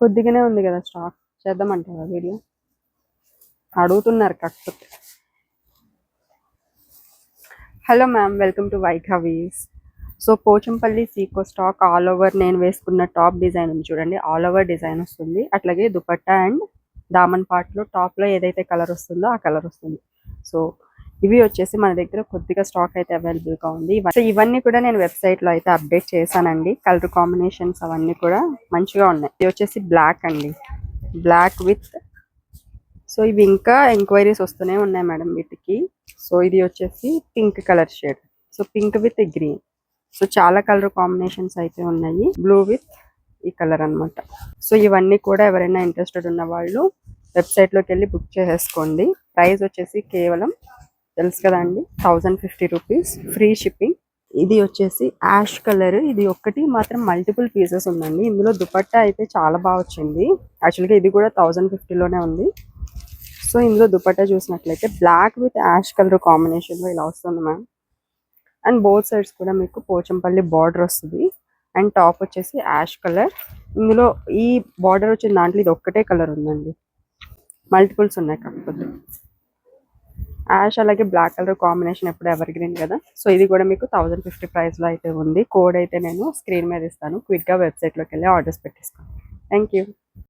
కొద్దిగానే ఉంది కదా స్టాక్, చేద్దామంటారా వీడియో? అడుగుతున్నారు కాకపోతే. హలో మ్యామ్, వెల్కమ్ టు వైఖవీస్. సో పోచంపల్లి సీకో స్టాక్ ఆల్ ఓవర్ నేను వేసుకున్న టాప్ డిజైన్ ఉంది చూడండి, ఆల్ ఓవర్ డిజైన్ వస్తుంది. అట్లాగే దుపట్టా అండ్ దామన్ పార్ట్లో టాప్లో ఏదైతే కలర్ వస్తుందో ఆ కలర్ వస్తుంది. సో ఇవి వచ్చేసి మన దగ్గర కొద్దిగా స్టాక్ అయితే అవైలబుల్గా ఉంది. సో ఇవన్నీ కూడా నేను వెబ్సైట్లో అయితే అప్డేట్ చేశానండి. కలర్ కాంబినేషన్స్ అవన్నీ కూడా మంచిగా ఉన్నాయి. ఇది వచ్చేసి బ్లాక్ అండి, బ్లాక్ విత్, సో ఇవి ఇంకా ఎంక్వైరీస్ వస్తూనే ఉన్నాయి మేడం వీటికి. సో ఇది వచ్చేసి pink colour shade, so pink with green. So చాలా కలర్ కాంబినేషన్స్ అయితే ఉన్నాయి, బ్లూ విత్ ఈ కలర్ అనమాట. సో ఇవన్నీ కూడా ఎవరైనా ఇంట్రెస్టెడ్ ఉన్న వాళ్ళు వెబ్సైట్లోకి వెళ్ళి బుక్ చేసేసుకోండి. ప్రైస్ వచ్చేసి కేవలం తెలుసు కదా అండి, 1050 రూపీస్, ఫ్రీ షిప్పింగ్. ఇది వచ్చేసి యాష్ కలర్, ఇది ఒక్కటి మాత్రం మల్టిపుల్ పీసెస్ ఉందండి. ఇందులో దుపట్టా అయితే చాలా బాగా వచ్చింది. యాక్చువల్గా ఇది కూడా 1050లోనే ఉంది. సో ఇందులో దుపట్టా చూసినట్లయితే బ్లాక్ విత్ యాష్ కలర్ కాంబినేషన్లో ఇలా వస్తుంది మ్యామ్. అండ్ బోత్ సైడ్స్ కూడా మీకు పోచంపల్లి బార్డర్ వస్తుంది. అండ్ టాప్ వచ్చేసి యాష్ కలర్. ఇందులో ఈ బార్డర్ వచ్చిన దాంట్లో ఇది ఒక్కటే కలర్ ఉందండి, మల్టిపుల్స్ ఉన్నాయి కాకపోతే. యాష్ అలాగే బ్లాక్ కలర్ కాంబినేషన్ ఎప్పుడు ఎవర్ గ్రీన్ కదా. సో ఇది కూడా మీకు 1050 ప్రైస్లో అయితే ఉంది. కోడ్ అయితే నేను స్క్రీన్ మీద ఇస్తాను, క్విక్గా వెబ్సైట్లోకి వెళ్ళి ఆర్డర్స్ పెట్టేస్తాను. Thank you.